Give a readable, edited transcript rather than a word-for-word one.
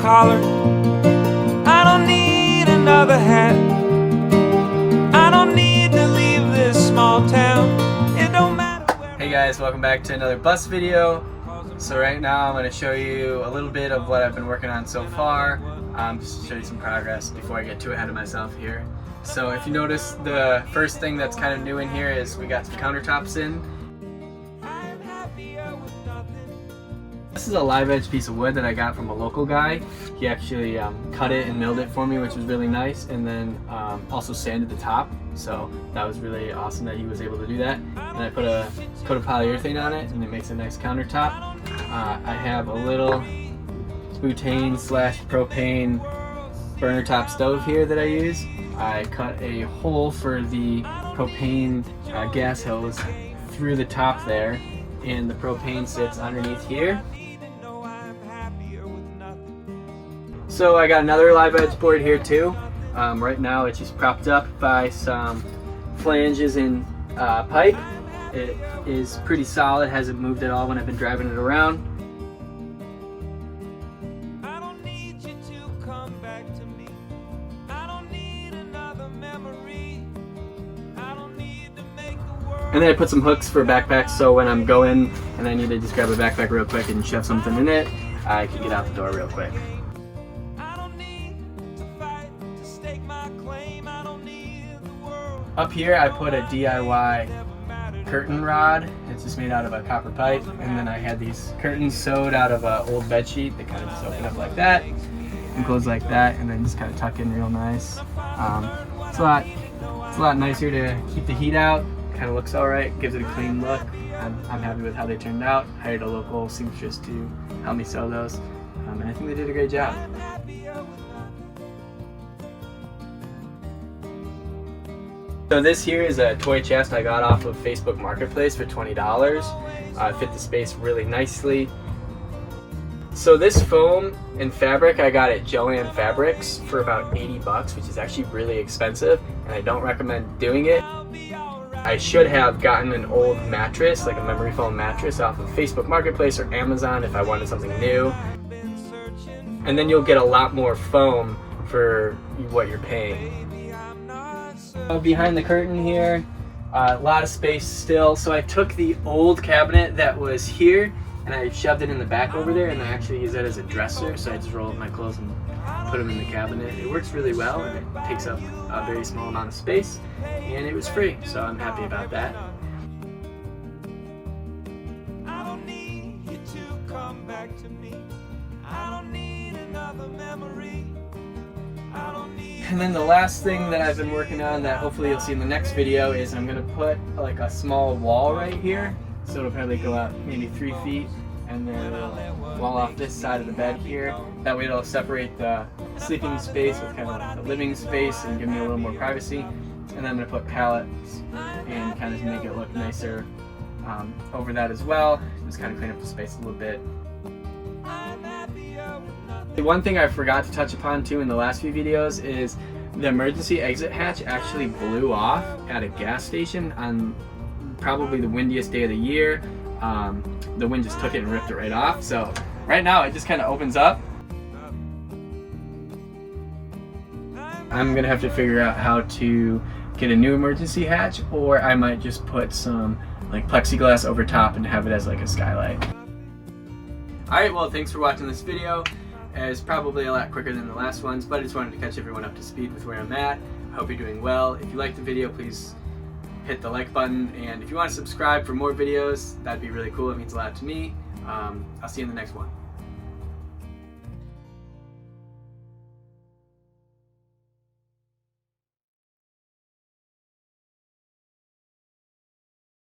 collar. I don't need another hat. I don't need to leave this small town. It don't matter where. Hey guys, welcome back to another bus video. So right now I'm going to show you a little bit of what I've been working on so far, just to show you some progress before I get too ahead of myself here. So if you notice, the first thing that's kind of new in here is we got some countertops in. This is a live edge piece of wood that I got from a local guy. He actually cut it and milled it for me, which was really nice, and then also sanded the top. So that was really awesome that he was able to do that. And I put a coat of polyurethane on it, and it makes a nice countertop. I have a little butane / propane burner top stove here that I use. I cut a hole for the propane gas hose through the top there, and the propane sits underneath here. So I got another live edge board here too. Right now it's just propped up by some flanges and pipe. It is pretty solid, hasn't moved at all when I've been driving it around. I don't need you to come back to me. I don't need another memory. I don't need to make the world. And then I put some hooks for backpacks, so when I'm going and I need to just grab a backpack real quick and shove something in it, I can get out the door real quick. Up here I put a DIY curtain rod. It's just made out of a copper pipe, and then I had these curtains sewed out of an old bed sheet. They kind of just open up like that and close like that, and then just kind of tuck in real nice. It's a lot nicer to keep the heat out. Kind of looks all right, gives it a clean look. I'm happy with how they turned out. Hired a local seamstress to help me sew those, and I think they did a great job. So this here is a toy chest I got off of Facebook Marketplace for $20. It fit the space really nicely. So this foam and fabric I got at Joann Fabrics for about 80 bucks, which is actually really expensive, and I don't recommend doing it. I should have gotten an old mattress, like a memory foam mattress, off of Facebook Marketplace or Amazon if I wanted something new. And then you'll get a lot more foam for what you're paying. Behind the curtain here, a lot of space still, so I took the old cabinet that was here and I shoved it in the back over there, and I actually use that as a dresser, so I just roll up my clothes and put them in the cabinet. It works really well, and it takes up a very small amount of space, and it was free, so I'm happy about that. I don't need you to come back to me. I don't need another memory. And then the last thing that I've been working on that hopefully you'll see in the next video is I'm going to put like a small wall right here. So it'll probably go out maybe 3 feet, and then it'll wall off this side of the bed here. That way it'll separate the sleeping space with kind of like the living space and give me a little more privacy. And then I'm going to put pallets and kind of make it look nicer over that as well. Just kind of clean up the space a little bit. One thing I forgot to touch upon too in the last few videos is the emergency exit hatch actually blew off at a gas station on probably the windiest day of the year. The wind just took it and ripped it right off. So right now it just kind of opens up. I'm gonna have to figure out how to get a new emergency hatch, or I might just put some like plexiglass over top and have it as like a skylight. Alright, well, thanks for watching this video. It's probably a lot quicker than the last ones, but I just wanted to catch everyone up to speed with where I'm at. I hope you're doing well. If you liked the video, please hit the like button, and if you want to subscribe for more videos, that'd be really cool. It means a lot to me. I'll see you in the next one.